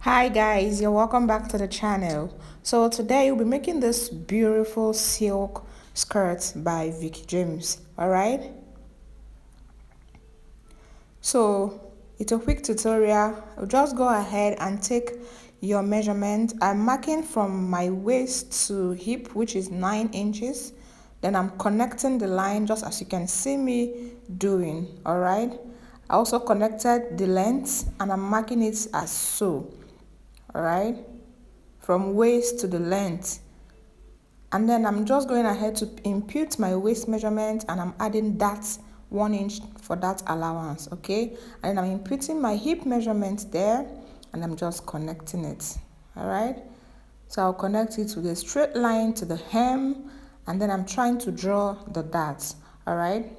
Hi guys, you're welcome back to the channel. So today we'll be making this beautiful silk skirt by Vicky James. Alright, so it's a quick tutorial. Just go ahead and take your measurement. I'm marking from my waist to hip, which is 9 inches. Then I'm connecting the line just as you can see me doing. Alright, I also connected the length and I'm marking it as so. Alright, from waist to the length, and then I'm just going ahead to impute my waist measurement and I'm adding that 1 inch for that allowance. Okay, and I'm imputing my hip measurement there and I'm just connecting it. Alright, so I'll connect it with a straight line to the hem and then I'm trying to draw the darts. Alright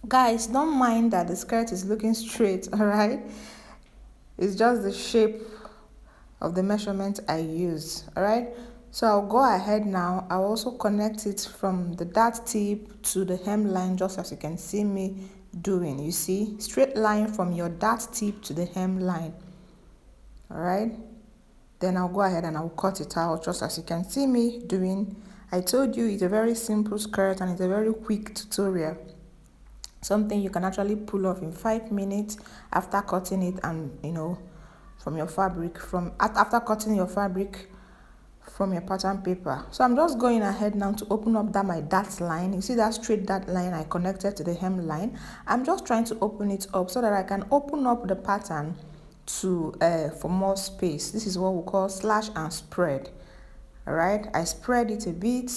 guys, don't mind that the skirt is looking straight. Alright, it's just the shape of the measurement I use. Alright, so I'll go ahead now. I'll also connect it from the dart tip to the hemline, just as you can see me doing. You see, straight line from your dart tip to the hemline. Alright, then I'll go ahead and I'll cut it out, just as you can see me doing. I told you it's a very simple skirt and it's a very quick tutorial, something you can actually pull off in 5 minutes after cutting it, and from your fabric, after cutting your fabric from your pattern paper. So I'm just going ahead now to open up that my dart line. You see that straight dart line I connected to the hem line? I'm just trying to open it up so that I can open up the pattern to for more space. This is what we call slash and spread. All right, I spread it a bit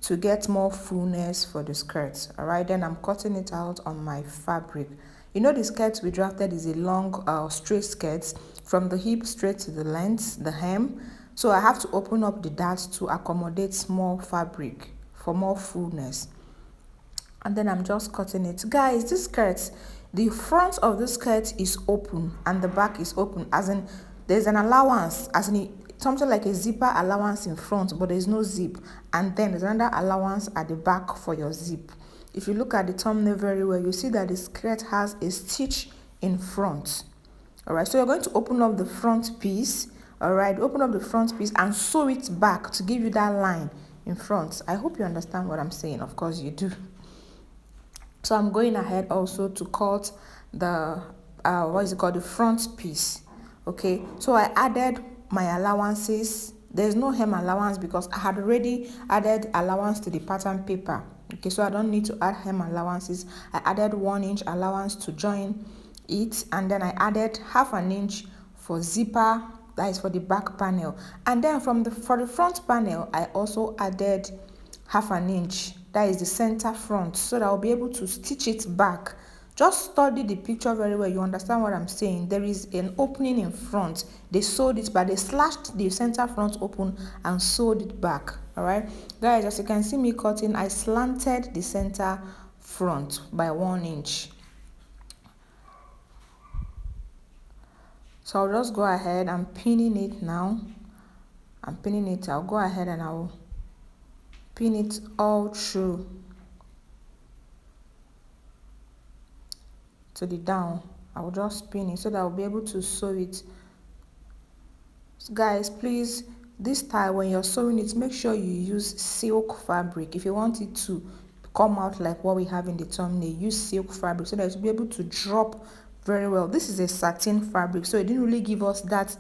to get more fullness for the skirt. All right, then I'm cutting it out on my fabric. You know, the skirt we drafted is a long straight skirt from the hip straight to the length, the hem. So I have to open up the darts to accommodate more fabric for more fullness. And then I'm just cutting it. Guys, this skirt, the front of the skirt is open and the back is open, as in there's an allowance, as in something like a zipper allowance in front, but there's no zip, and then there's another allowance at the back for your zip. If you look at the thumbnail very well, you see that the skirt has a stitch in front. All right, so you're going to open up the front piece. All right, open up the front piece and sew it back to give you that line in front. I hope you understand what I'm saying. Of course you do. So I'm going ahead also to cut the the front piece. Okay, so I added my allowances. There's no hem allowance because I had already added allowance to the pattern paper. Okay, so I don't need to add hem allowances. I added 1 inch allowance to join it, and then I added half an inch for zipper, that is for the back panel, and then for the front panel I also added half an inch, that is the center front, so that I'll be able to stitch it back. Just study the picture very well, you understand what I'm saying. There is an opening in front, they sewed it back, they slashed the center front open and sewed it back. All right guys, as you can see me cutting, I slanted the center front by 1 inch. So I'll just go ahead and pinning it now. I'm pinning it. I'll go ahead and I'll pin it all through to the down. I'll just pin it so that I'll be able to sew it. So guys, please, this time when you're sewing it, make sure you use silk fabric. If you want it to come out like what we have in the thumbnail, use silk fabric so that it will be able to drop very well. This is a satin fabric, so it didn't really give us that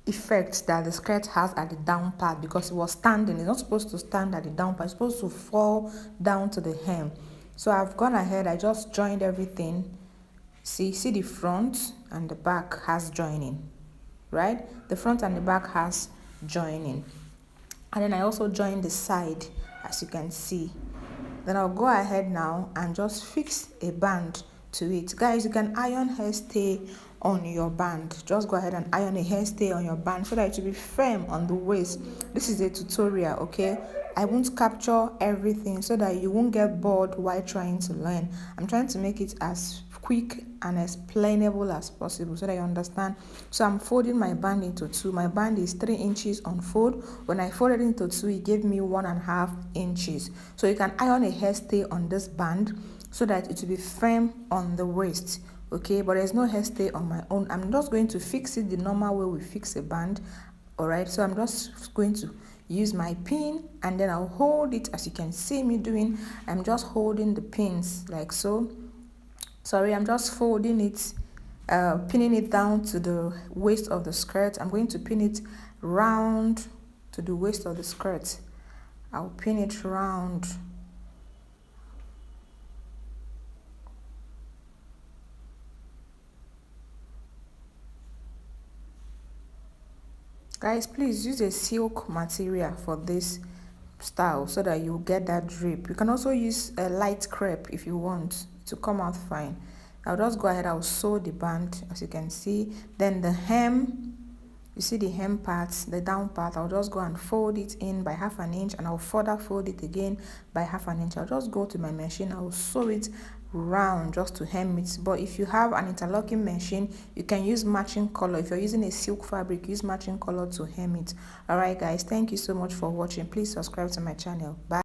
effect that the skirt has at the down part because it was standing. It's not supposed to stand at the down part, it's supposed to fall down to the hem. So I've gone ahead, I just joined everything. See the front and the back has joining, right? The front and the back has joining, and then I also joined the side, as you can see. Then I'll go ahead now and just fix a band to it. Guys, you can iron hairstay on your band. Just go ahead and iron a hairstay on your band so that it will be firm on the waist. This is a tutorial, okay? I won't capture everything so that you won't get bored while trying to learn. I'm trying to make it as quick and explainable as possible so that you understand. So I'm folding my band into two. My band is 3 inches on fold. When I folded into two, it gave me 1.5 inches. So you can iron a hairstay on this band so that it will be firm on the waist. okay, but there's no hairstay on my own. I'm just going to fix it the normal way we fix a band. All right, so I'm just going to use my pin, and then I'll hold it as you can see me doing. I'm just holding the pins like so. Sorry, I'm just folding it, pinning it down to the waist of the skirt. I'm going to pin it round to the waist of the skirt. I'll pin it round. Guys, please use a silk material for this style so that you get that drape. You can also use a light crepe if you want to come out fine. I'll just go ahead, I'll sew the band as you can see. Then the hem, you see the hem part, the down part, I'll just go and fold it in by 1/2 inch, and I'll further fold it again by 1/2 inch. I'll just go to my machine, I'll sew it round just to hem it. But if you have an interlocking machine, you can use matching color. If you're using a silk fabric, use matching color to hem it. All right guys, thank you so much for watching. Please subscribe to my channel. Bye.